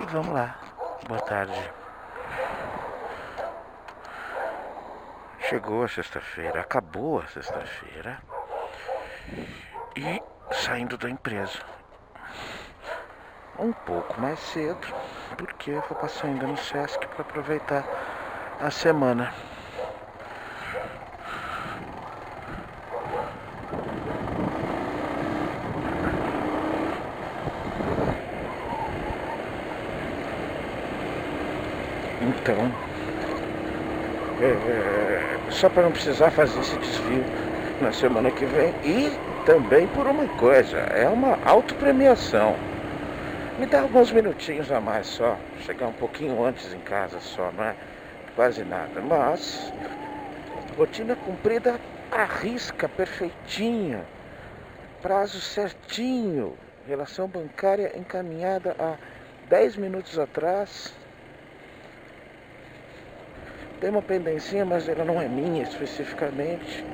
E vamos lá. Boa tarde. Chegou a sexta-feira, acabou a sexta-feira e saindo da empresa um pouco mais cedo, porque eu vou passar ainda no Sesc para aproveitar a semana. Então, só para não precisar fazer esse desvio na semana que vem. E também por uma coisa, é uma autopremiação. Me dá alguns minutinhos a mais só, chegar um pouquinho antes em casa só, não é quase nada. Mas, rotina cumprida à risca, perfeitinha, prazo certinho, relação bancária encaminhada há 10 minutos atrás. Tem uma pendencinha, mas ela não é minha especificamente.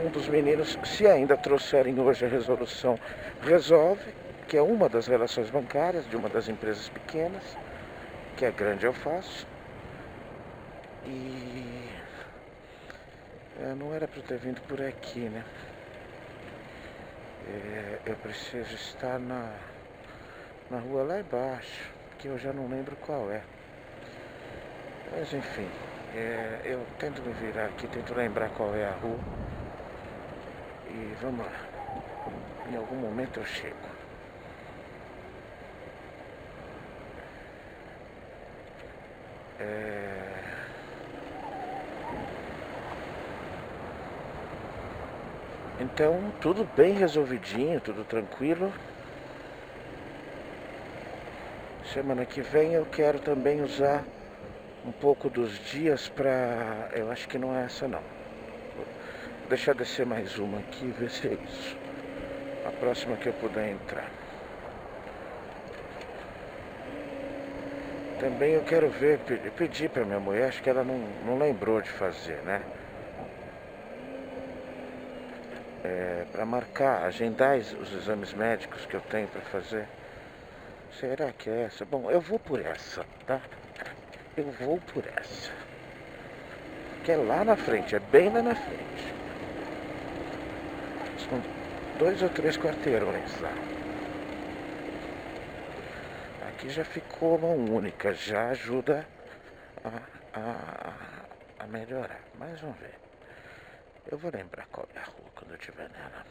Um dos meninos, se ainda trouxerem hoje a resolução, resolve, que é uma das relações bancárias de uma das empresas pequenas, que é grande eu faço. E não era para eu ter vindo por aqui, né? Eu preciso estar na rua lá embaixo, que eu já não lembro qual é. Mas enfim, eu tento me virar aqui, tento lembrar qual é a rua. E vamos lá. Em algum momento eu chego. Então, tudo bem resolvidinho, tudo tranquilo. Semana que vem eu quero também usar um pouco dos dias pra... Eu acho que não é essa não. Deixa eu descer mais uma aqui e ver se é isso. A próxima que eu puder entrar. Também eu quero ver, pedir pra minha mulher, acho que ela não lembrou de fazer, né? Pra marcar, agendar os exames médicos que eu tenho pra fazer. Será que é essa? Bom, eu vou por essa, tá? Eu vou por essa. Que é lá na frente, é bem lá na frente. São 2 ou 3 quarteirões lá. Aqui já ficou mão única, já ajuda a melhorar. Mas vamos ver. Eu vou lembrar qual é a rua quando eu estiver nela.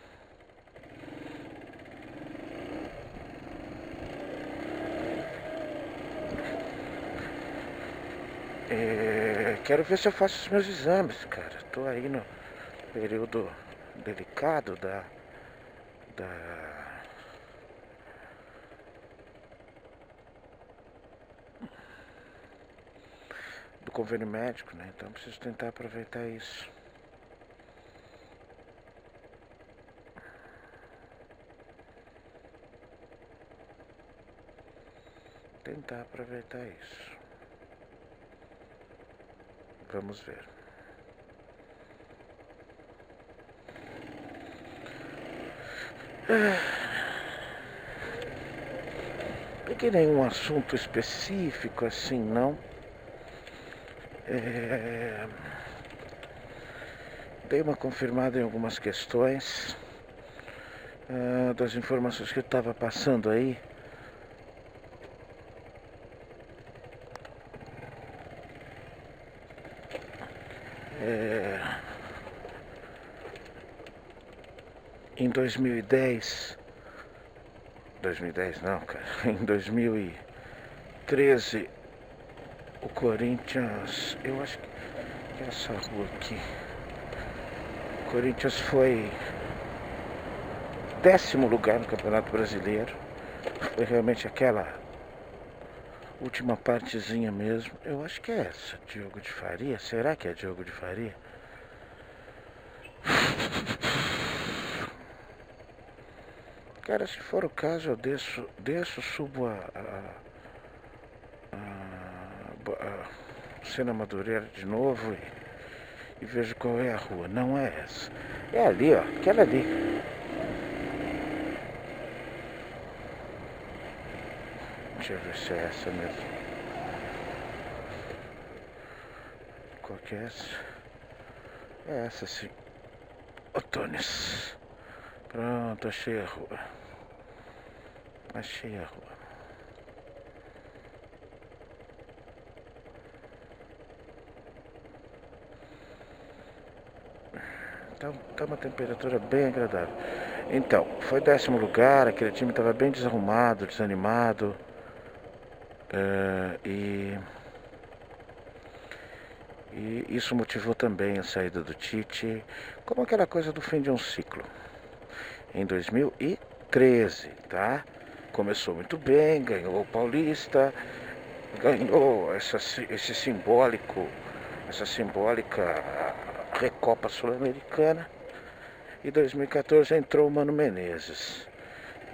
Quero ver se eu faço os meus exames, cara. Tô aí no período delicado do convênio médico, né? Então preciso tentar aproveitar isso. Tentar aproveitar isso. Vamos ver. Peguei nenhum assunto específico assim, não. Dei uma confirmada em algumas questões das informações que eu estava passando aí. Em 2010 não, cara, em 2013 o Corinthians, eu acho que é essa rua aqui, o Corinthians foi 10º lugar no Campeonato Brasileiro. Foi realmente aquela última partezinha mesmo. Eu acho que é essa, Diogo de Faria. Será que é Diogo de Faria? Cara, se for o caso, eu desço, subo a Sena Madureira de novo e vejo qual é a rua. Não é essa. É ali, ó, aquela ali. Deixa eu ver se é essa mesmo. Qual que é essa? É essa sim. Otones. Pronto, achei a rua. Achei a rua. Então, tá uma temperatura bem agradável. Então, foi 10º lugar, aquele time estava bem desarrumado, desanimado. E isso motivou também a saída do Tite, como aquela coisa do fim de um ciclo. Em 2013, tá? Começou muito bem, ganhou o Paulista, ganhou essa simbólica Recopa Sul-Americana. E 2014 entrou o Mano Menezes.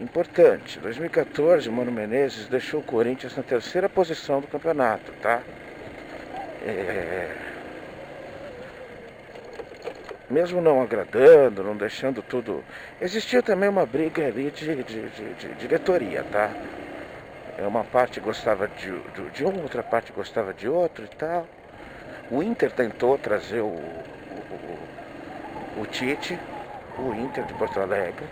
Importante, 2014 o Mano Menezes deixou o Corinthians na 3ª posição do campeonato, tá? Mesmo não agradando, não deixando tudo... Existia também uma briga ali de diretoria, tá? Uma parte gostava de um, outra parte gostava de outro e tal. O Inter tentou trazer o Tite, o Inter de Porto Alegre,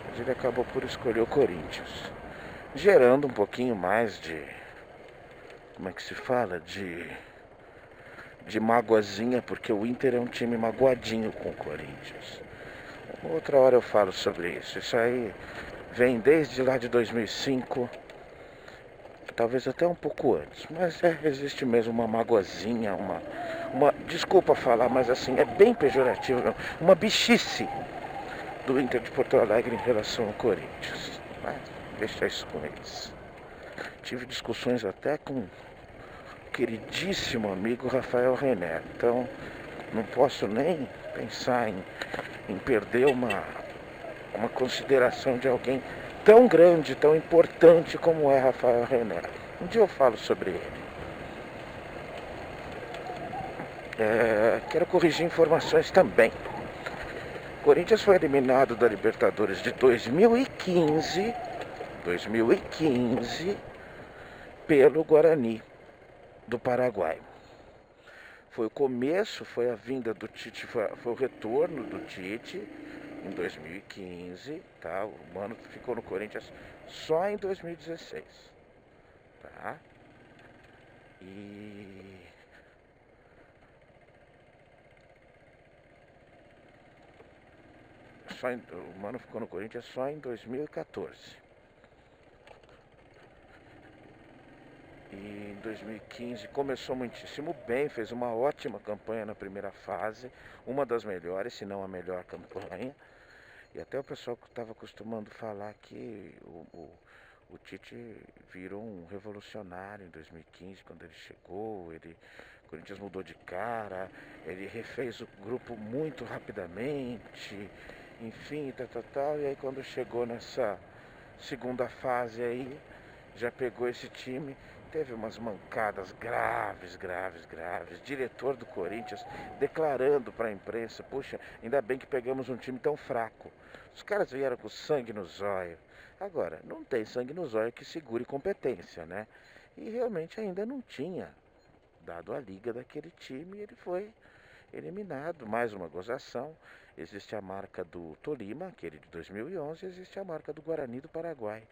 mas ele acabou por escolher o Corinthians, gerando um pouquinho mais de... Como é que se fala? De magoazinha, porque o Inter é um time magoadinho com o Corinthians. Outra hora eu falo sobre isso. Isso aí vem desde lá de 2005, talvez até um pouco antes. Mas existe mesmo uma magoazinha, desculpa falar, mas assim, é bem pejorativo, uma bichice do Inter de Porto Alegre em relação ao Corinthians. Mas deixa isso com eles. Tive discussões até com queridíssimo amigo Rafael René. Então, não posso nem pensar em perder uma consideração de alguém tão grande, tão importante como é Rafael René. Um dia eu falo sobre ele. Quero corrigir informações também. O Corinthians foi eliminado da Libertadores de 2015 pelo Guarani do Paraguai. Foi o começo, foi a vinda do Tite, foi o retorno do Tite em 2015, tá? O Mano ficou no Corinthians só em 2016, tá? O Mano ficou no Corinthians só em 2014. E em 2015 começou muitíssimo bem, fez uma ótima campanha na primeira fase, uma das melhores, se não a melhor campanha. E até o pessoal que estava acostumando falar que o Tite virou um revolucionário em 2015, quando ele chegou, o Corinthians mudou de cara, ele refez o grupo muito rapidamente, enfim, tal. E aí quando chegou nessa segunda fase aí, já pegou esse time, teve umas mancadas graves. Diretor do Corinthians declarando para a imprensa: puxa, ainda bem que pegamos um time tão fraco. Os caras vieram com sangue no zóio. Agora, não tem sangue no zóio que segure competência, né? E realmente ainda não tinha dado a liga daquele time e ele foi eliminado. Mais uma gozação. Existe a marca do Tolima, aquele de 2011, e existe a marca do Guarani do Paraguai.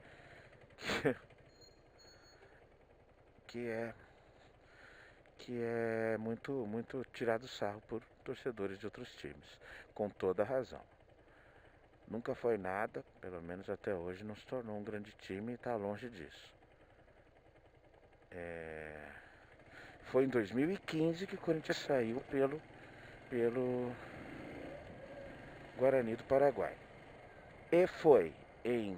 Que é muito tirado sarro por torcedores de outros times, com toda razão. Nunca foi nada, pelo menos até hoje, não se tornou um grande time e está longe disso. Foi em 2015 que o Corinthians saiu pelo Guarani do Paraguai. E foi em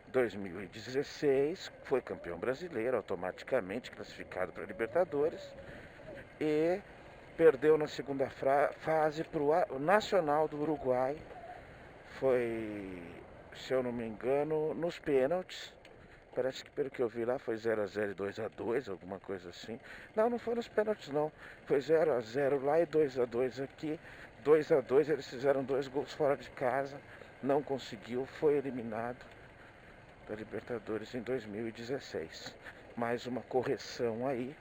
2016, foi campeão brasileiro, automaticamente classificado para a Libertadores, e perdeu na segunda fase para o Nacional do Uruguai. Foi, se eu não me engano, nos pênaltis. Parece que, pelo que eu vi lá, foi 0x0 e 2x2, alguma coisa assim. Não foi nos pênaltis não, foi 0x0 lá e 2x2 aqui. 2x2, eles fizeram 2 gols fora de casa, não conseguiu, foi eliminado. da Libertadores em 2016. Mais uma correção aí.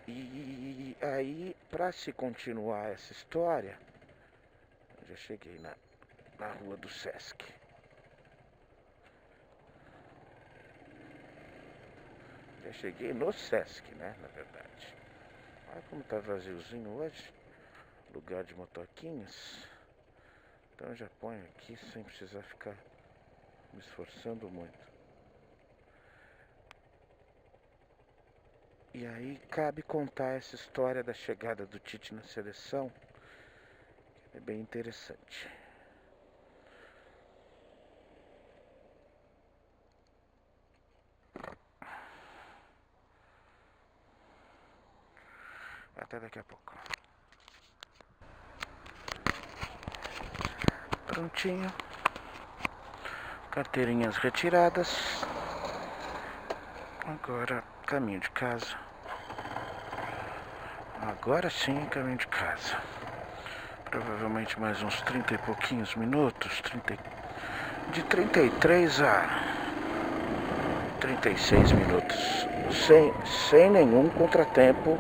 E aí, para se continuar essa história, já cheguei na rua do Sesc. Já cheguei no Sesc, né, na verdade. Olha como tá vaziozinho hoje. Lugar de motoquinhas. Então eu já ponho aqui sem precisar ficar me esforçando muito. E aí cabe contar essa história da chegada do Tite na seleção. É bem interessante. Até daqui a pouco. Prontinho. Carteirinhas retiradas. Agora caminho de casa. Agora sim, caminho de casa. Provavelmente mais uns 30 e pouquinhos minutos. De 33 a 36 minutos. Sem nenhum contratempo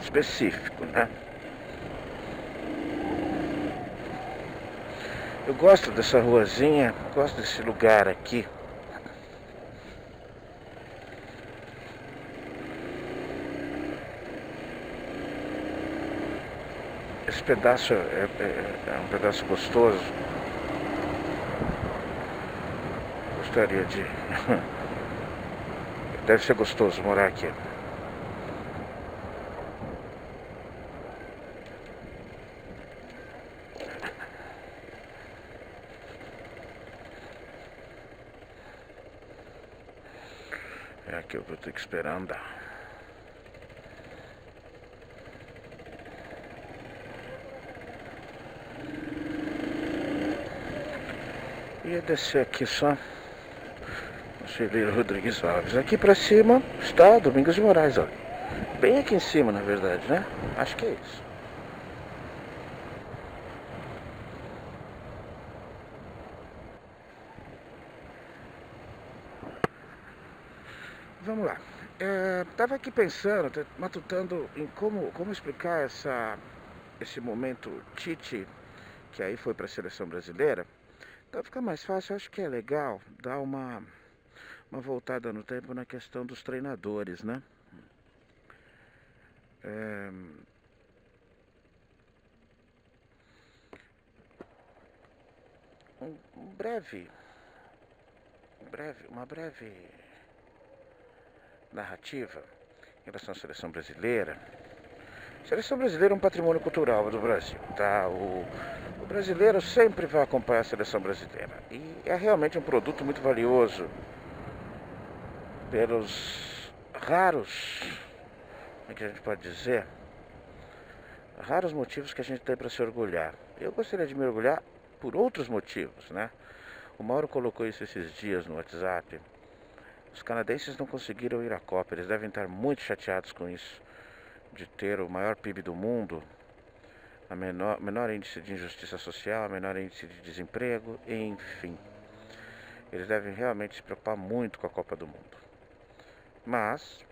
específico, né? Eu gosto dessa ruazinha, gosto desse lugar aqui. Esse pedaço é um pedaço gostoso. Gostaria de... Deve ser gostoso morar aqui. É aqui que eu vou ter que esperar andar. Ia descer aqui só. Conselheiro Rodrigues Alves. Aqui pra cima está Domingos de Moraes, ó. Bem aqui em cima, na verdade, né? Acho que é isso. Vamos lá. Tava aqui pensando, matutando em como explicar esse momento Tite, que aí foi para a seleção brasileira. Então fica mais fácil, acho que é legal dar uma voltada no tempo na questão dos treinadores, né? Uma breve narrativa em relação à seleção brasileira. A seleção brasileira é um patrimônio cultural do Brasil, tá? O brasileiro sempre vai acompanhar a seleção brasileira. E é realmente um produto muito valioso pelos raros, como é que a gente pode dizer? Raros motivos que a gente tem para se orgulhar. Eu gostaria de me orgulhar por outros motivos, né? O Mauro colocou isso esses dias no WhatsApp. Os canadenses não conseguiram ir à Copa, eles devem estar muito chateados com isso, de ter o maior PIB do mundo, a menor índice de injustiça social, a menor índice de desemprego, enfim. Eles devem realmente se preocupar muito com a Copa do Mundo. Mas,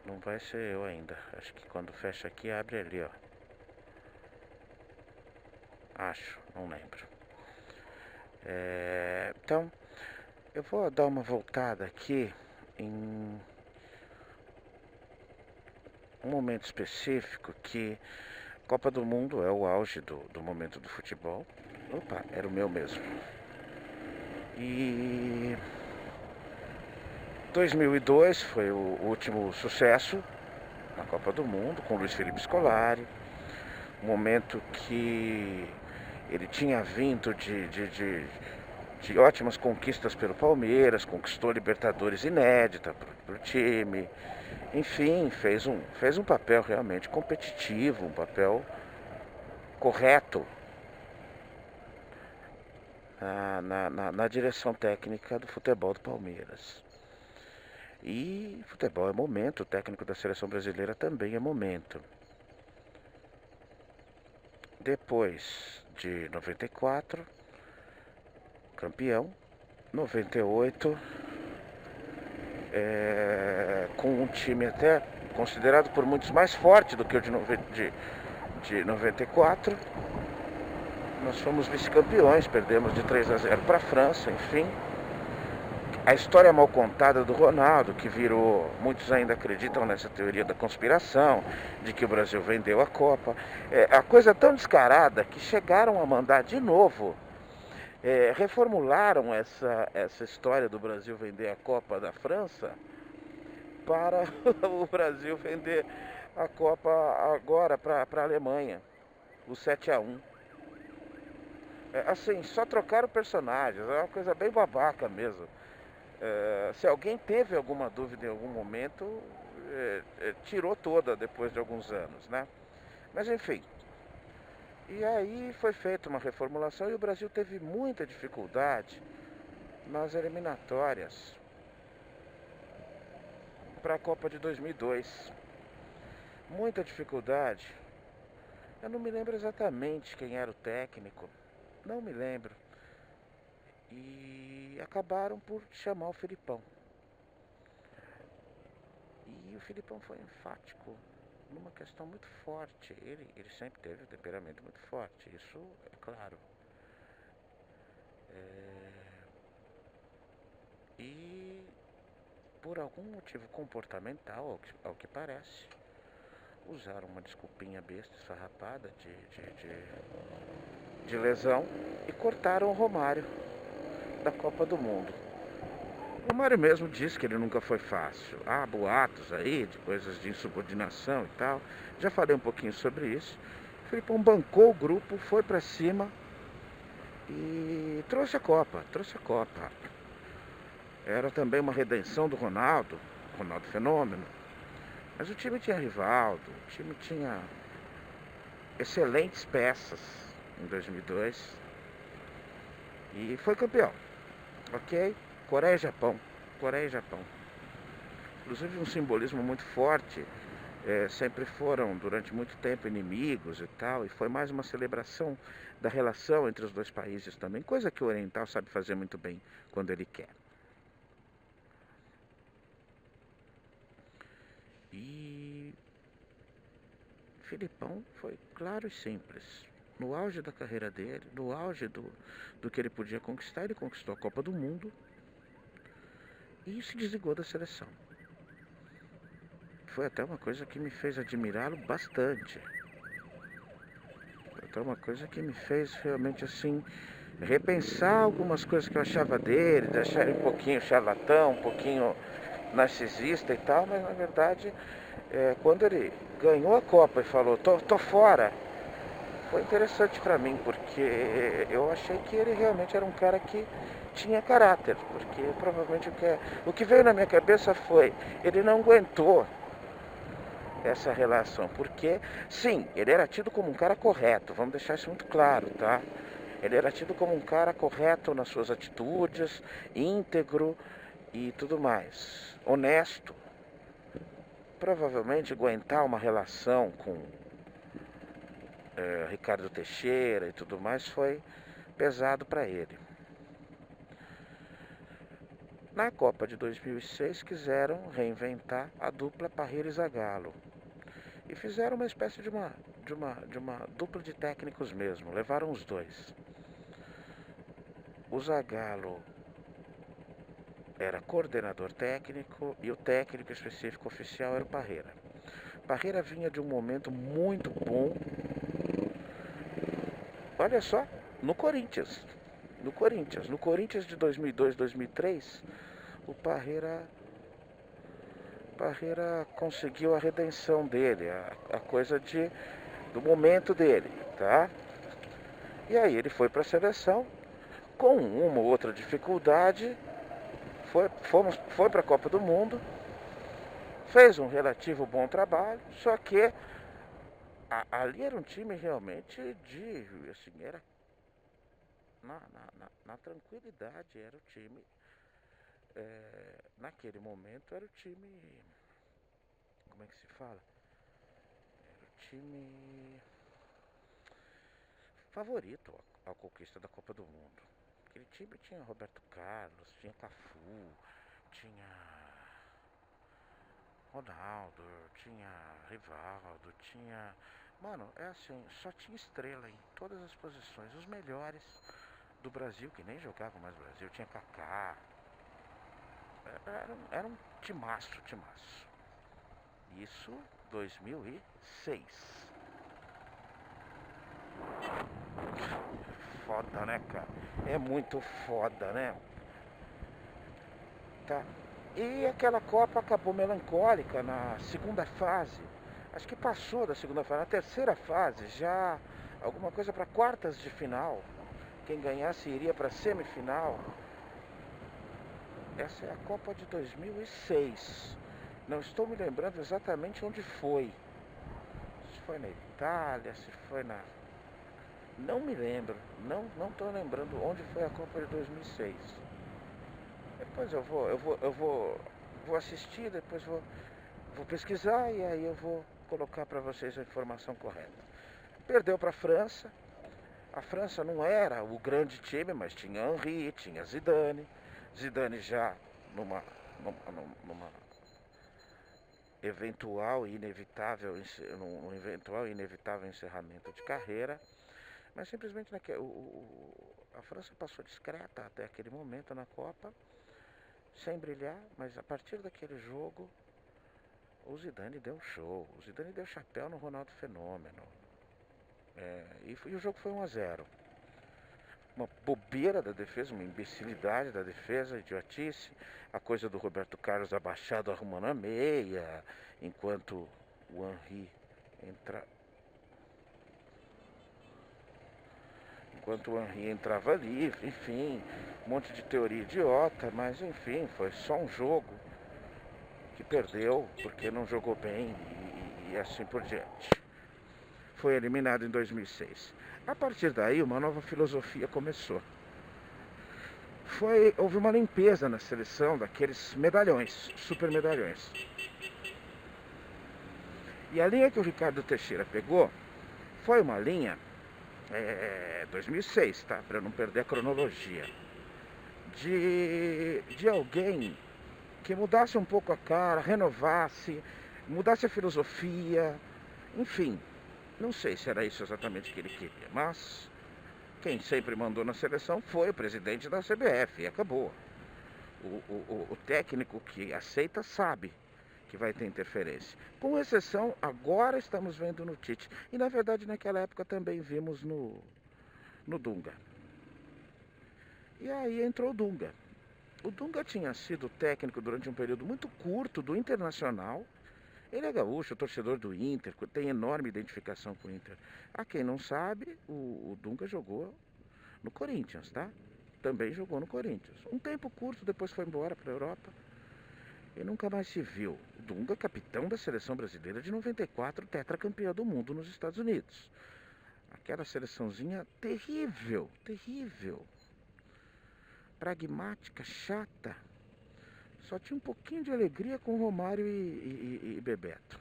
não vai ser eu ainda. Acho que quando fecha aqui, abre ali, ó. Acho, não lembro. Então, eu vou dar uma voltada aqui em um momento específico que Copa do Mundo é o auge do momento do futebol. Opa, era o meu mesmo. E 2002 foi o último sucesso na Copa do Mundo com Luiz Felipe Scolari. Um momento que ele tinha vindo de ótimas conquistas pelo Palmeiras, conquistou Libertadores inédita para o time. Enfim, fez um papel realmente competitivo, um papel correto na direção técnica do futebol do Palmeiras. E futebol é momento, o técnico da seleção brasileira também é momento. Depois de 94, campeão. 98, com um time até considerado por muitos mais forte do que o de 94. Nós fomos vice-campeões, perdemos de 3-0 para a França, enfim. A história mal contada do Ronaldo, que virou, muitos ainda acreditam nessa teoria da conspiração, de que o Brasil vendeu a Copa. A coisa tão descarada que chegaram a mandar de novo, reformularam essa história do Brasil vender a Copa da França para o Brasil vender a Copa agora para a Alemanha, o 7-1. Assim, só trocaram personagens, é uma coisa bem babaca mesmo. Se alguém teve alguma dúvida em algum momento, tirou toda depois de alguns anos, né? Mas enfim. E aí foi feita uma reformulação e o Brasil teve muita dificuldade nas eliminatórias para a Copa de 2002. Muita dificuldade. Eu não me lembro exatamente quem era o técnico. Não me lembro. E acabaram por chamar o Filipão. E o Filipão foi enfático numa questão muito forte. Ele sempre teve um temperamento muito forte, isso é claro. E por algum motivo comportamental, ao que parece, usaram uma desculpinha besta, esfarrapada de lesão e cortaram o Romário da Copa do Mundo. O Romário mesmo disse que ele nunca foi fácil. Há boatos aí de coisas de insubordinação e tal. Já falei um pouquinho sobre isso. O Filipão bancou o grupo, foi pra cima e trouxe a Copa. Era também uma redenção do Ronaldo Fenômeno. Mas o time tinha Rivaldo, o time tinha excelentes peças em 2002 e foi campeão, ok? Coreia e Japão. Inclusive um simbolismo muito forte, sempre foram durante muito tempo inimigos e tal, e foi mais uma celebração da relação entre os dois países também, coisa que o oriental sabe fazer muito bem quando ele quer. E Filipão foi claro e simples. No auge da carreira dele, no auge do que ele podia conquistar, ele conquistou a Copa do Mundo e se desligou da seleção. Foi até uma coisa que me fez admirá-lo bastante. Foi até uma coisa que me fez realmente assim repensar algumas coisas que eu achava dele, de achar ele um pouquinho charlatão, um pouquinho narcisista e tal, mas na verdade, quando ele ganhou a Copa e falou, tô fora, foi interessante pra mim, porque eu achei que ele realmente era um cara que tinha caráter, porque provavelmente o que veio na minha cabeça foi, ele não aguentou essa relação, porque sim, ele era tido como um cara correto, vamos deixar isso muito claro, tá? Ele era tido como um cara correto nas suas atitudes, íntegro e tudo mais, honesto. Provavelmente aguentar uma relação com Ricardo Teixeira e tudo mais foi pesado para ele. Na Copa de 2006 quiseram reinventar a dupla Parreira e Zagallo e fizeram uma espécie de uma dupla de técnicos mesmo, levaram os dois. O Zagallo era coordenador técnico e o técnico específico oficial era o Parreira. Parreira vinha de um momento muito bom, olha só, no Corinthians de 2002, 2003, o Parreira conseguiu a redenção dele, a coisa do momento dele, tá? E aí ele foi para a seleção, com uma ou outra dificuldade, foi para a Copa do Mundo, fez um relativo bom trabalho, só que ali era um time realmente assim, era na tranquilidade, era o time, naquele momento era o time, como é que se fala? Era o time, favorito à conquista da Copa do Mundo. Aquele time tinha Roberto Carlos, tinha Cafu, tinha Ronaldo, tinha Rivaldo, tinha... Mano, é assim, só tinha estrela em todas as posições. Os melhores do Brasil, que nem jogavam mais no Brasil, tinha Kaká. Era um timaço, timaço. Isso 2006. Foda, né, cara? É muito foda, né? Tá. E aquela Copa acabou melancólica na segunda fase. Acho que passou da segunda fase. Na terceira fase, já alguma coisa para quartas de final. Quem ganhasse iria para semifinal. Essa é a Copa de 2006. Não estou me lembrando exatamente onde foi. Se foi na Itália, se foi na... Não me lembro. Não estou lembrando onde foi a Copa de 2006. Depois eu vou assistir, depois vou pesquisar e aí eu vou colocar para vocês a informação correta. Perdeu para a França. A França não era o grande time, mas tinha Henry, tinha Zidane. Zidane já numa eventual e inevitável, num eventual e inevitável encerramento de carreira. Mas simplesmente a França passou discreta até aquele momento na Copa, sem brilhar, mas a partir daquele jogo o Zidane deu show. O Zidane deu chapéu no Ronaldo Fenômeno. E o jogo foi 1-0. Uma bobeira da defesa, uma imbecilidade da defesa, idiotice. A coisa do Roberto Carlos abaixado arrumando a meia, enquanto o Henry entrava ali, enfim, um monte de teoria idiota, mas enfim, foi só um jogo que perdeu porque não jogou bem e assim por diante. Foi eliminado em 2006. A partir daí, uma nova filosofia começou. Houve uma limpeza na seleção daqueles medalhões, super medalhões. E a linha que o Ricardo Teixeira pegou foi uma linha, 2006, tá? Para não perder a cronologia, de alguém que mudasse um pouco a cara, renovasse, mudasse a filosofia, enfim. Não sei se era isso exatamente que ele queria, mas quem sempre mandou na seleção foi o presidente da CBF e acabou. O técnico que aceita sabe que vai ter interferência. Com exceção, agora estamos vendo no Tite. E na verdade naquela época também vimos no Dunga. E aí entrou o Dunga. O Dunga tinha sido técnico durante um período muito curto do Internacional. Ele é gaúcho, torcedor do Inter, tem enorme identificação com o Inter. A quem não sabe, o Dunga jogou no Corinthians, tá? Também jogou no Corinthians. Um tempo curto, depois foi embora para a Europa e nunca mais se viu. O Dunga, capitão da seleção brasileira de 94, tetracampeão do mundo nos Estados Unidos. Aquela seleçãozinha terrível, terrível. Pragmática, chata. Só tinha um pouquinho de alegria com Romário e Bebeto.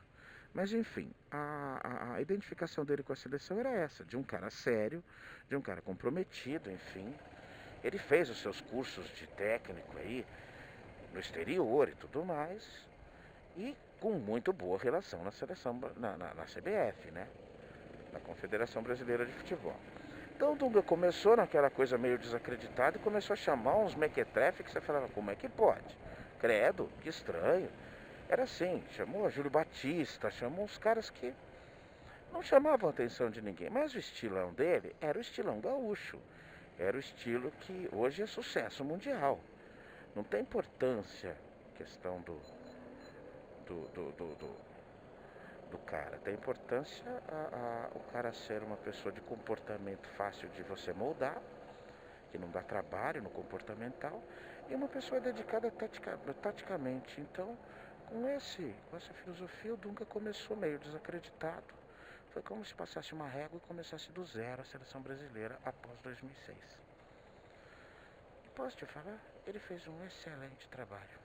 Mas enfim, a identificação dele com a seleção era essa, de um cara sério, de um cara comprometido, enfim. Ele fez os seus cursos de técnico aí no exterior e tudo mais. E com muito boa relação na seleção, na CBF, né? Na Confederação Brasileira de Futebol. Então o Dunga começou naquela coisa meio desacreditada e começou a chamar uns mequetrefe que você falava, como é que pode? Credo, que estranho. Era assim, chamou Júlio Batista, chamou uns caras que não chamavam a atenção de ninguém. Mas o estilão dele era o estilão gaúcho. Era o estilo que hoje é sucesso mundial. Não tem importância a questão do cara. Tem importância o cara ser uma pessoa de comportamento fácil de você moldar, que não dá trabalho no comportamental, e uma pessoa dedicada taticamente. Então, com essa filosofia, o Dunga começou meio desacreditado. Foi como se passasse uma régua e começasse do zero a seleção brasileira após 2006. E posso te falar, ele fez um excelente trabalho.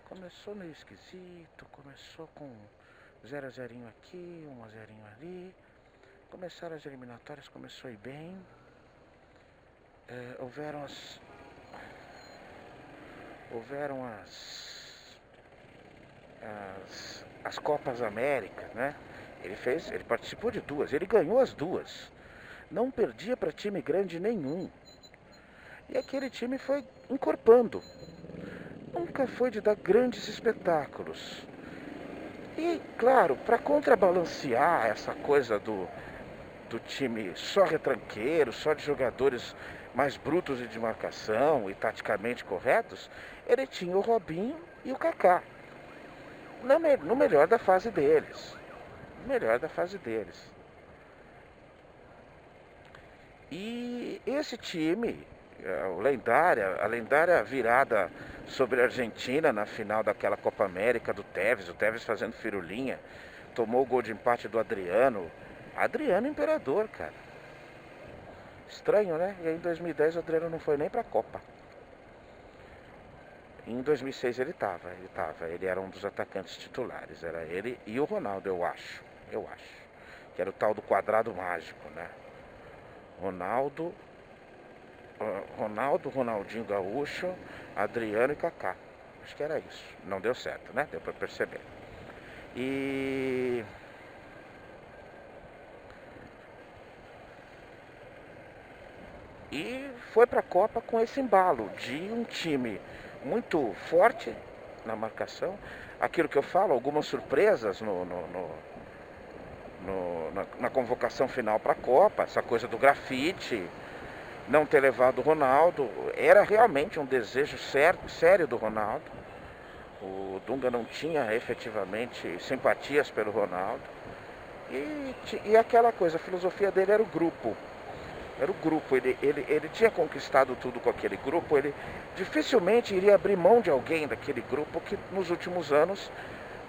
Começou meio esquisito, começou com 0 a 0 aqui, 1 a 0 ali. Começaram as eliminatórias, começou a ir bem. Houveram as Copas Américas, né? Ele participou de duas, ele ganhou as duas. Não perdia para time grande nenhum. E aquele time foi encorpando. Nunca foi de dar grandes espetáculos. E, claro, para contrabalancear essa coisa do time só retranqueiro, só de jogadores mais brutos e de marcação e taticamente corretos, ele tinha o Robinho e o Kaká. No melhor da fase deles. No melhor da fase deles. E esse time, a lendária virada sobre a Argentina na final daquela Copa América do Tevez, o Tevez fazendo firulinha, tomou o gol de empate do Adriano. Adriano Imperador, cara. Estranho, né? E aí em 2010 o Adriano não foi nem pra Copa. Em 2006 ele era um dos atacantes titulares, era ele e o Ronaldo, eu acho, que era o tal do quadrado mágico, né? Ronaldinho Gaúcho, Adriano e Kaká. Acho que era isso. Não deu certo, né? Deu pra perceber. E foi pra Copa com esse embalo de um time muito forte na marcação. Aquilo que eu falo, algumas surpresas na convocação final para a Copa, essa coisa do grafite, não ter levado o Ronaldo, era realmente um desejo sério do Ronaldo. O Dunga não tinha efetivamente simpatias pelo Ronaldo. E aquela coisa, a filosofia dele era o grupo. Ele tinha conquistado tudo com aquele grupo, ele dificilmente iria abrir mão de alguém daquele grupo que nos últimos anos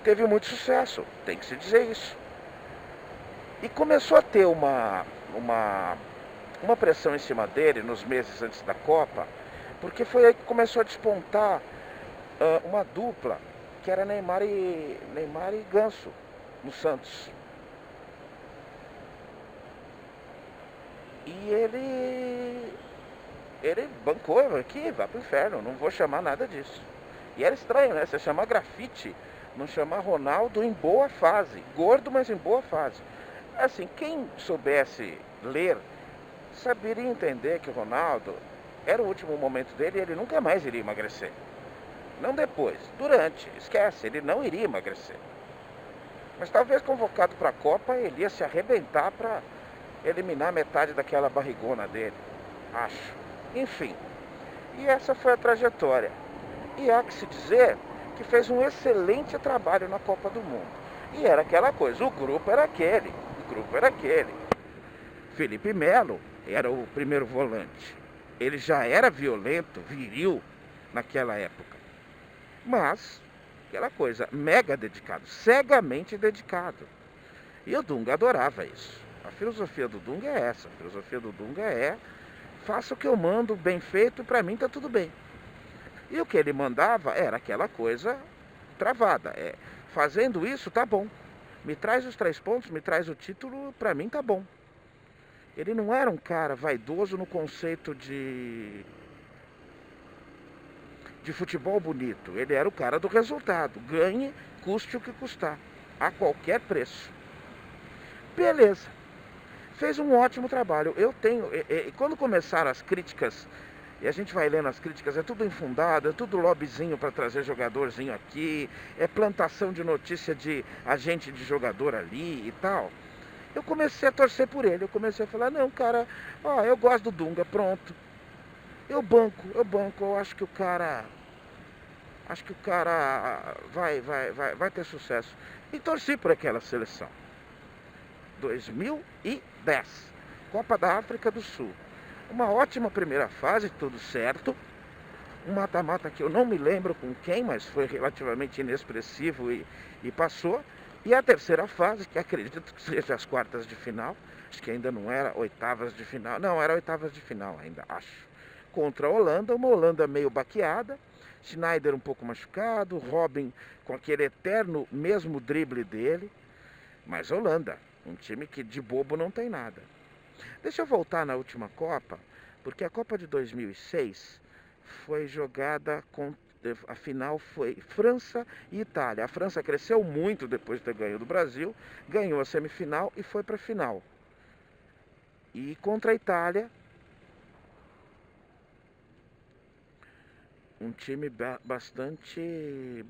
teve muito sucesso, tem que se dizer isso. E começou a ter uma pressão em cima dele nos meses antes da Copa, porque foi aí que começou a despontar uma dupla, que era Neymar e Ganso, no Santos. E ele bancou aqui, vai pro inferno, não vou chamar nada disso. E era estranho, né? Você chamar grafite, não chamar Ronaldo em boa fase. Gordo, mas em boa fase. Assim, quem soubesse ler, saberia entender que o Ronaldo era o último momento dele e ele nunca mais iria emagrecer. Não depois, durante, esquece, ele não iria emagrecer. Mas talvez convocado para a Copa, ele ia se arrebentar para eliminar metade daquela barrigona dele, acho. Enfim, e essa foi a trajetória. E há que se dizer que fez um excelente trabalho na Copa do Mundo. E era aquela coisa, o grupo era aquele. Felipe Melo era o primeiro volante. Ele já era violento, viril naquela época. Mas, aquela coisa, mega dedicado, cegamente dedicado. E o Dunga adorava isso. A filosofia do Dunga é essa. A filosofia do Dunga é: faça o que eu mando, bem feito, pra mim tá tudo bem. E o que ele mandava era aquela coisa travada. Fazendo isso, tá bom. Me traz os 3 pontos, me traz o título, pra mim tá bom. Ele não era um cara vaidoso no conceito de futebol bonito. Ele era o cara do resultado. Ganhe, custe o que custar. A qualquer preço. Beleza. Fez um ótimo trabalho. Quando começaram as críticas, e a gente vai lendo as críticas, é tudo infundado, é tudo lobbyzinho para trazer jogadorzinho aqui, é plantação de notícia de agente de jogador ali e tal. Eu comecei a torcer por ele, eu comecei a falar, não, cara, eu gosto do Dunga, pronto. Eu banco, eu acho que o cara vai ter sucesso. E torci por aquela seleção. 2010, Copa da África do Sul. Uma ótima primeira fase, tudo certo. Um mata-mata que eu não me lembro com quem, mas foi relativamente inexpressivo e passou. E a terceira fase, que acredito que seja as quartas de final, acho que ainda não era oitavas de final, não, era oitavas de final ainda, acho. Contra a Holanda, uma Holanda meio baqueada, Schneider um pouco machucado, Robin com aquele eterno mesmo drible dele, mas Holanda, Um time que de bobo não tem nada. Deixa eu voltar na última Copa, porque a Copa de 2006 foi jogada com... A final foi França e Itália. A França cresceu muito depois de ter ganho do Brasil, ganhou a semifinal e foi para a final. E contra a Itália, um time bastante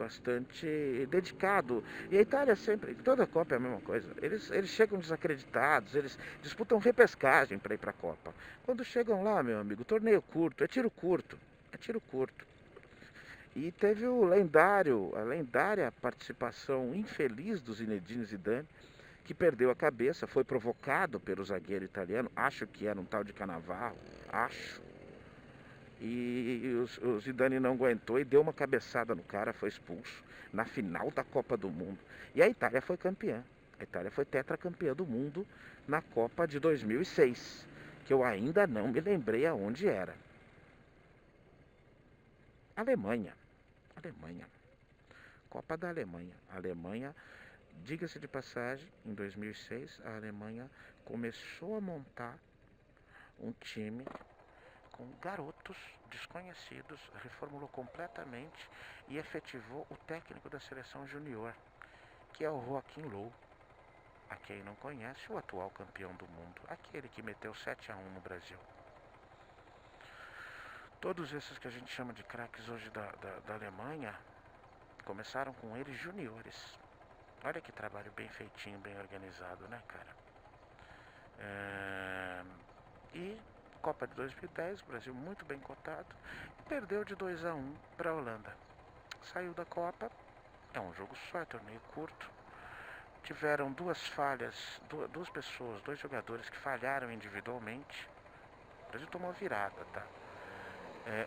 dedicado. E a Itália sempre, toda a Copa é a mesma coisa. Eles chegam desacreditados, eles disputam repescagem para ir para a Copa. Quando chegam lá, meu amigo, torneio curto, é tiro curto, é tiro curto. E teve a lendária participação infeliz do Zinedine Zidane, que perdeu a cabeça, foi provocado pelo zagueiro italiano, acho que era um tal de Cannavaro, acho. E o Zidane não aguentou e deu uma cabeçada no cara, foi expulso na final da Copa do Mundo. E a Itália foi campeã. A Itália foi tetracampeã do mundo na Copa de 2006, que eu ainda não me lembrei aonde era. Alemanha. Copa da Alemanha. Alemanha, diga-se de passagem, em 2006, a Alemanha começou a montar um time com garotos desconhecidos, reformulou completamente e efetivou o técnico da seleção júnior, que é o Joachim Löw. A quem não conhece, o atual campeão do mundo, aquele que meteu 7-1 no Brasil. Todos esses que a gente chama de craques hoje da Alemanha começaram com eles juniores. Olha que trabalho bem feitinho, bem organizado, né, cara? E Copa de 2010, o Brasil muito bem cotado, perdeu de 2-1 para a Holanda. Saiu da Copa, é um jogo só, é torneio curto. Tiveram duas falhas, duas pessoas, dois jogadores que falharam individualmente. O Brasil tomou virada, tá?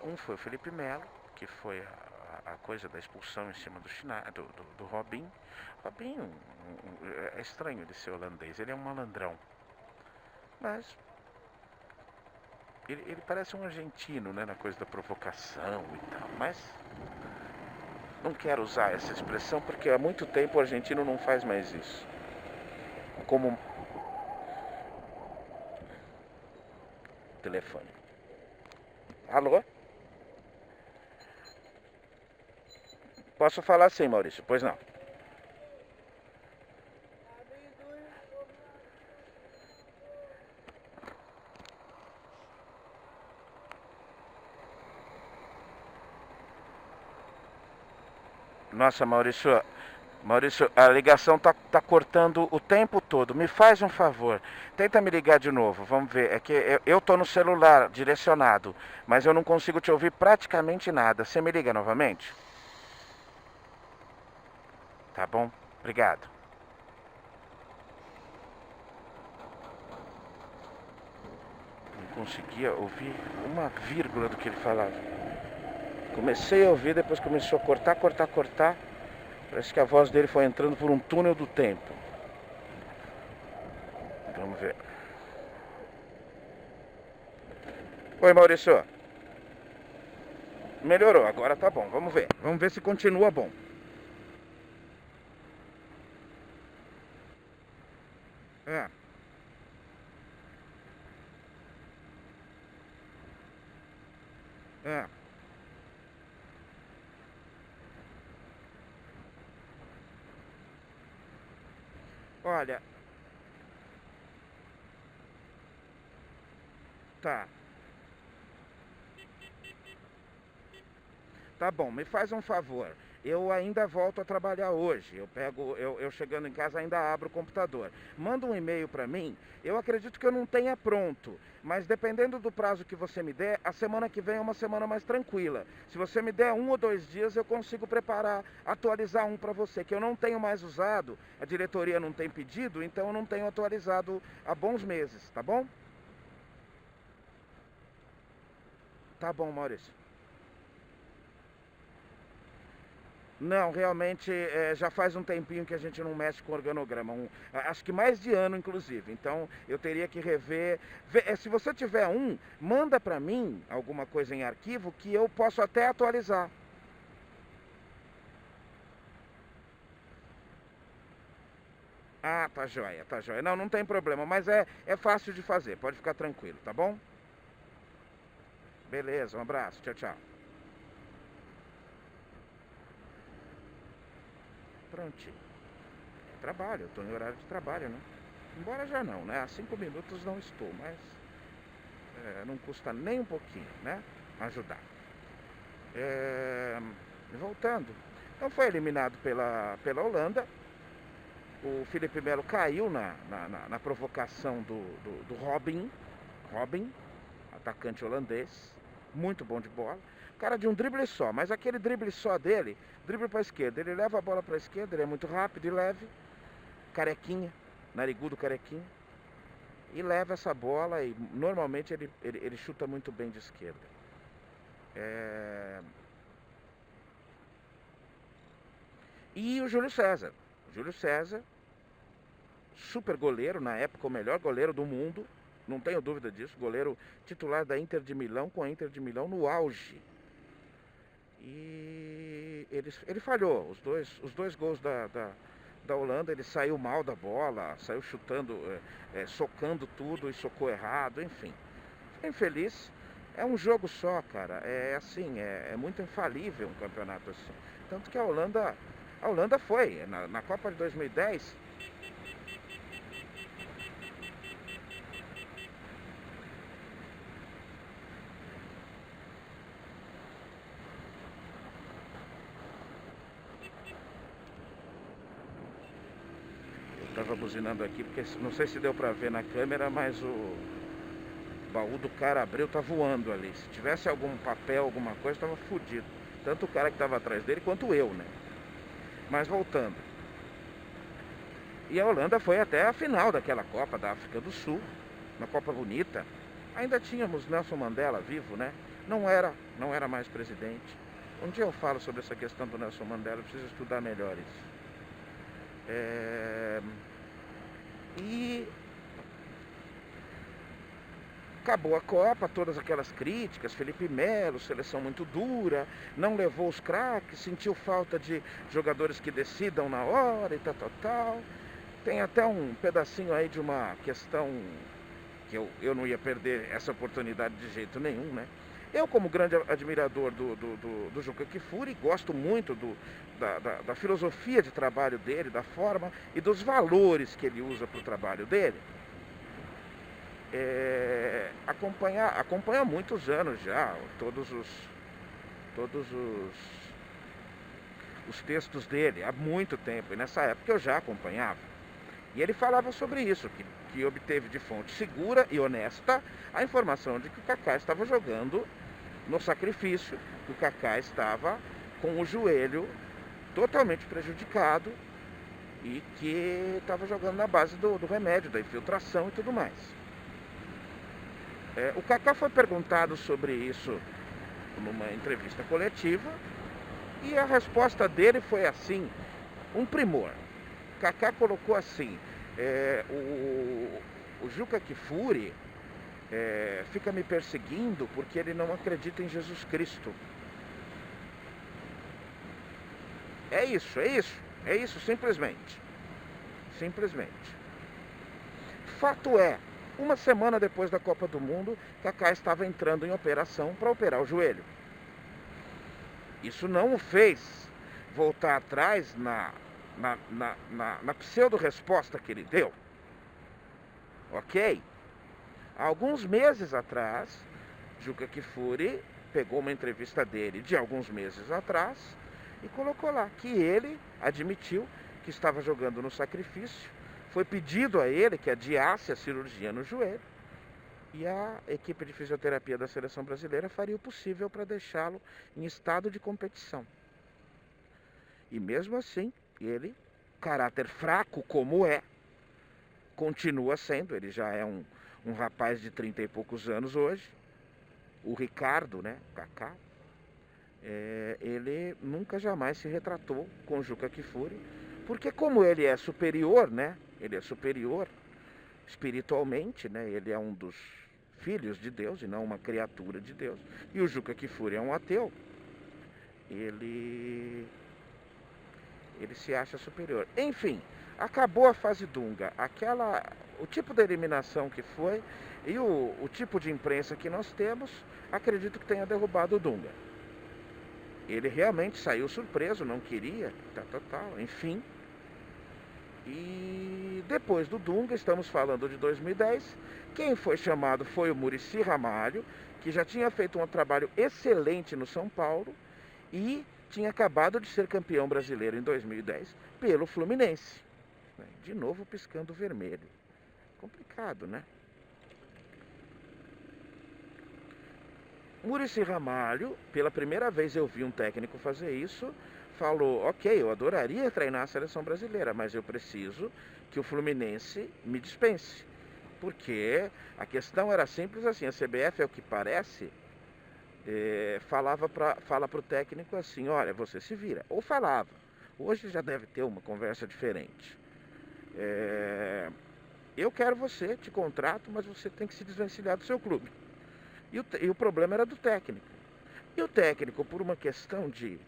Um foi o Felipe Melo, que foi a coisa da expulsão em cima do Robinho. Robinho, é estranho ele ser holandês, ele é um malandrão. Mas ele parece um argentino, né, na coisa da provocação e tal. Mas não quero usar essa expressão porque há muito tempo o argentino não faz mais isso. Como telefone. Alô? Posso falar sim, Maurício? Pois não. Nossa, Maurício, a ligação tá cortando o tempo todo. Me faz um favor, tenta me ligar de novo, vamos ver. É que eu tô no celular direcionado, mas eu não consigo te ouvir praticamente nada. Você me liga novamente? Tá bom? Obrigado. Não conseguia ouvir uma vírgula do que ele falava. Comecei a ouvir, depois começou a cortar. Parece que a voz dele foi entrando por um túnel do tempo. Vamos ver. Oi, Maurício. Melhorou, agora tá bom. Vamos ver. Vamos ver se continua bom. É. É. Olha. Tá. Tá bom, me faz um favor. Eu ainda volto a trabalhar hoje. Eu chegando em casa ainda abro o computador. Manda um e-mail para mim. Eu acredito que eu não tenha pronto, mas dependendo do prazo que você me der, a semana que vem é uma semana mais tranquila. Se você me der 1 ou 2 dias, eu consigo preparar, atualizar um para você, que eu não tenho mais usado. A diretoria não tem pedido, então eu não tenho atualizado há bons meses, tá bom? Tá bom, Maurício. Não, realmente já faz um tempinho que a gente não mexe com organograma, acho que mais de ano inclusive, então eu teria que rever. Se você tiver manda para mim alguma coisa em arquivo que eu posso até atualizar. Ah, tá joia, tá joia. Não, não tem problema, mas é fácil de fazer, pode ficar tranquilo, tá bom? Beleza, um abraço, tchau, tchau. Prontinho. Trabalho, eu tô em horário de trabalho, né? Embora já não, né? Há 5 minutos não estou, mas não custa nem um pouquinho, né? Ajudar. Voltando. Então foi eliminado pela Holanda. O Felipe Melo caiu na provocação do Robin, atacante holandês, muito bom de bola. Cara de um drible só, mas aquele drible só dele, drible para a esquerda, ele leva a bola para a esquerda, ele é muito rápido e leve, carequinha, narigudo carequinha, e leva essa bola e normalmente ele chuta muito bem de esquerda. E o Júlio César. Júlio César, super goleiro, na época o melhor goleiro do mundo, não tenho dúvida disso, goleiro titular da Inter de Milão, com a Inter de Milão no auge. E ele falhou, os dois gols da Holanda, ele saiu mal da bola, saiu chutando, socando tudo e socou errado, enfim. Fiquei infeliz. É um jogo só, cara, é muito infalível um campeonato assim. Tanto que a Holanda foi, na Copa de 2010, tava buzinando aqui, porque não sei se deu pra ver na câmera, mas o baú do cara abriu, tá voando ali. Se tivesse algum papel, alguma coisa, tava fodido. Tanto o cara que tava atrás dele, quanto eu, né? Mas voltando. E a Holanda foi até a final daquela Copa da África do Sul, uma Copa bonita. Ainda tínhamos Nelson Mandela vivo, né? Não era mais presidente. Um dia eu falo sobre essa questão do Nelson Mandela, eu preciso estudar melhor isso. E acabou a Copa, todas aquelas críticas, Felipe Melo, seleção muito dura, não levou os craques, sentiu falta de jogadores que decidam na hora e tal. Tem até um pedacinho aí de uma questão que eu não ia perder essa oportunidade de jeito nenhum, né? Eu, como grande admirador do Juca Kfouri, gosto muito da filosofia de trabalho dele, da forma e dos valores que ele usa para o trabalho dele. Acompanha há muitos anos já todos os textos dele, há muito tempo, e nessa época eu já acompanhava. E ele falava sobre isso, que obteve de fonte segura e honesta a informação de que o Kaká estava jogando no sacrifício, que o Kaká estava com o joelho totalmente prejudicado e que estava jogando na base do remédio, da infiltração e tudo mais. O Kaká foi perguntado sobre isso numa entrevista coletiva e a resposta dele foi assim, um primor. Kaká colocou assim, o Juca Kfouri fica me perseguindo porque ele não acredita em Jesus Cristo. É isso, simplesmente. Fato é, uma semana depois da Copa do Mundo, Kaká estava entrando em operação para operar o joelho. Isso não o fez voltar atrás na pseudo-resposta que ele deu. Ok? Há alguns meses atrás, Juca Kfouri pegou uma entrevista dele de alguns meses atrás e colocou lá que ele admitiu que estava jogando no sacrifício. Foi pedido a ele que adiasse a cirurgia no joelho e a equipe de fisioterapia da seleção brasileira faria o possível para deixá-lo em estado de competição. E mesmo assim, ele, caráter fraco como continua sendo, ele já é um rapaz de 30 e poucos anos hoje, o Ricardo, né, Kaká, ele nunca jamais se retratou com o Juca Kfouri, porque como ele é superior, né, ele é superior espiritualmente, né, ele é um dos filhos de Deus e não uma criatura de Deus, e o Juca Kfouri é um ateu, ele se acha superior. Enfim, acabou a fase Dunga, o tipo de eliminação que foi e o tipo de imprensa que nós temos, acredito que tenha derrubado o Dunga. Ele realmente saiu surpreso, não queria, enfim. E depois do Dunga, estamos falando de 2010, quem foi chamado foi o Muricy Ramalho, que já tinha feito um trabalho excelente no São Paulo e tinha acabado de ser campeão brasileiro em 2010 pelo Fluminense. De novo piscando vermelho. Complicado, né? Muricy Ramalho, pela primeira vez eu vi um técnico fazer isso, falou: ok, eu adoraria treinar a seleção brasileira, mas eu preciso que o Fluminense me dispense. Porque a questão era simples assim, a CBF, é o que parece, fala para o técnico assim: olha, você se vira. Ou falava, hoje já deve ter uma conversa diferente. Eu quero você, te contrato, mas você tem que se desvencilhar do seu clube. E o problema era do técnico. E o técnico, por uma questão de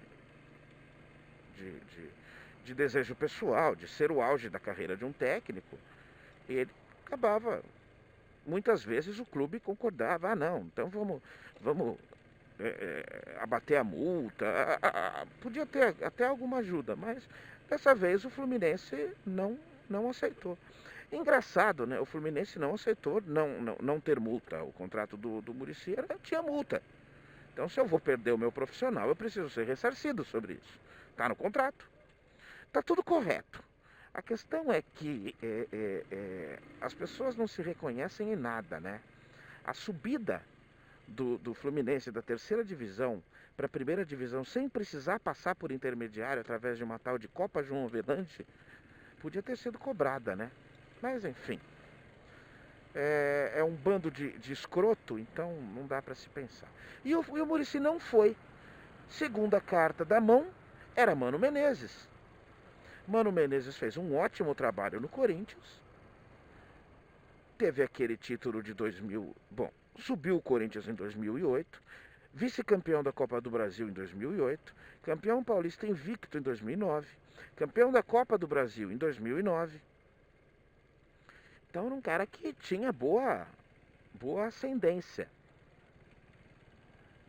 desejo pessoal, de ser o auge da carreira de um técnico, ele acabava, muitas vezes o clube concordava: ah não, então vamos abater a multa, podia ter até alguma ajuda, mas dessa vez o Fluminense não aceitou. Engraçado, né? O Fluminense não aceitou não ter multa. O contrato do Muricy tinha multa. Então, se eu vou perder o meu profissional, eu preciso ser ressarcido sobre isso. Está no contrato. Está tudo correto. A questão é que as pessoas não se reconhecem em nada, né? A subida do Fluminense da terceira divisão para a primeira divisão, sem precisar passar por intermediário através de uma tal de Copa João Avelange, podia ter sido cobrada, né? Mas enfim, é um bando de escroto, então não dá para se pensar. E o Muricy não foi. Segunda carta da mão era Mano Menezes. Mano Menezes fez um ótimo trabalho no Corinthians. Teve aquele título de 2000. Bom, subiu o Corinthians em 2008. Vice-campeão da Copa do Brasil em 2008. Campeão paulista invicto em 2009. Campeão da Copa do Brasil em 2009. Então era um cara que tinha boa ascendência.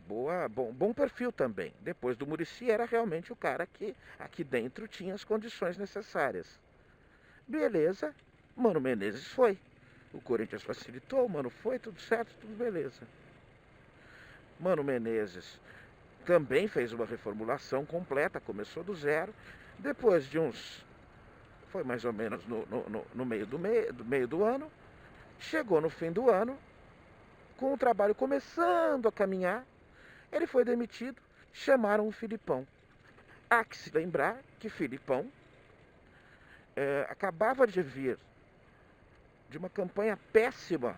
Bom perfil também. Depois do Muricy era realmente o cara que aqui dentro tinha as condições necessárias. Beleza, Mano Menezes foi. O Corinthians facilitou, o Mano foi, tudo certo, tudo beleza. Mano Menezes também fez uma reformulação completa, começou do zero. Depois de uns... Foi mais ou menos no meio do ano. Chegou no fim do ano, com o trabalho começando a caminhar, ele foi demitido, chamaram o Filipão. Há que se lembrar que Filipão acabava de vir de uma campanha péssima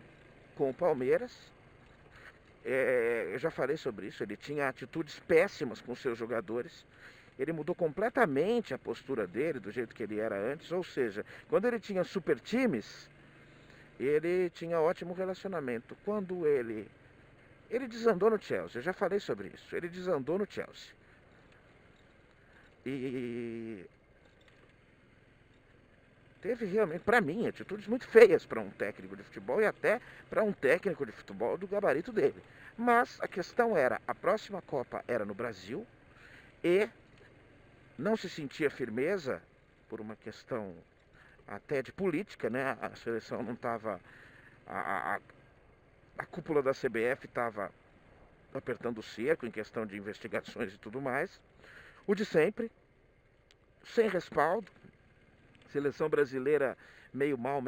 com o Palmeiras. Eu já falei sobre isso, ele tinha atitudes péssimas com seus jogadores. Ele mudou completamente a postura dele, do jeito que ele era antes. Ou seja, quando ele tinha super times, ele tinha ótimo relacionamento. Quando ele desandou no Chelsea, eu já falei sobre isso. Ele desandou no Chelsea. E teve realmente, para mim, atitudes muito feias para um técnico de futebol e até para um técnico de futebol do gabarito dele. Mas a questão era, a próxima Copa era no Brasil e não se sentia firmeza por uma questão até de política, né? A seleção não estava... A cúpula da CBF estava apertando o cerco em questão de investigações e tudo mais. O de sempre, sem respaldo, seleção brasileira meio mal,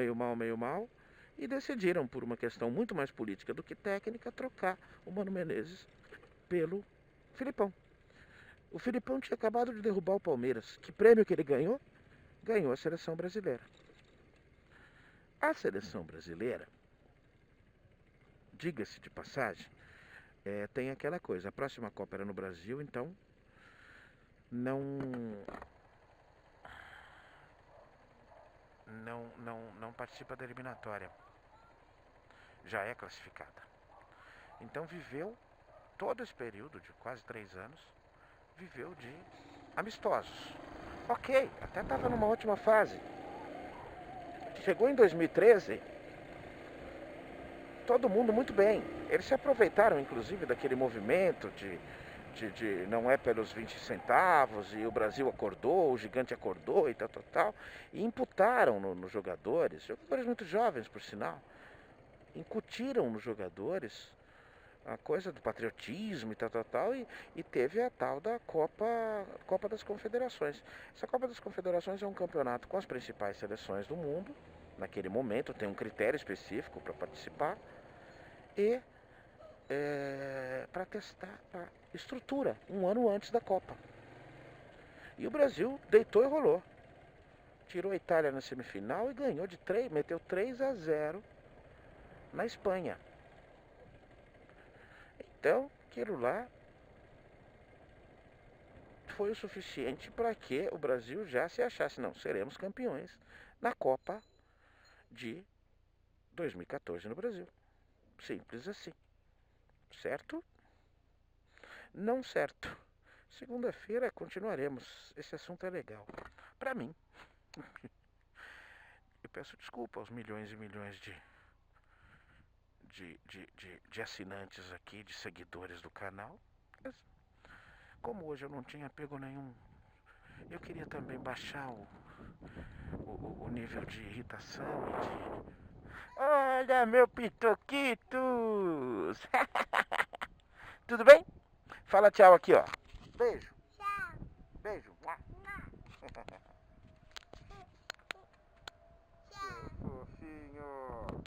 e decidiram, por uma questão muito mais política do que técnica, trocar o Mano Menezes pelo Filipão. O Filipão tinha acabado de derrubar o Palmeiras. Que prêmio que ele ganhou? Ganhou a seleção brasileira. A seleção brasileira, diga-se de passagem, tem aquela coisa. A próxima Copa era no Brasil, então não participa da eliminatória. Já é classificada. Então viveu todo esse período de quase 3 anos, viveu de amistosos. Ok, até estava numa ótima fase. chegou em 2013, todo mundo muito bem. Eles se aproveitaram, inclusive, daquele movimento de não é pelos 20 centavos, e o Brasil acordou, o gigante acordou e tal, e imputaram nos jogadores muito jovens, por sinal, incutiram nos jogadores a coisa do patriotismo e tal, e teve a tal da Copa das Confederações. Essa Copa das Confederações é um campeonato com as principais seleções do mundo, naquele momento tem um critério específico para participar, e para testar a estrutura, um ano antes da Copa. E o Brasil deitou e rolou. Tirou a Itália na semifinal e ganhou meteu 3-0 na Espanha. Então, aquilo lá foi o suficiente para que o Brasil já se achasse, não, seremos campeões na Copa de 2014 no Brasil. Simples assim. Certo? Não certo. Segunda-feira continuaremos. Esse assunto é legal. Pra mim. Eu peço desculpa aos milhões e milhões de assinantes aqui, de seguidores do canal. Mas, como hoje eu não tinha pego nenhum, eu queria também baixar o nível de irritação e de... Olha, meu pitoquitos! Tudo bem? Fala tchau aqui, ó. Beijo. Tchau. Beijo. Tchau. Fofinho.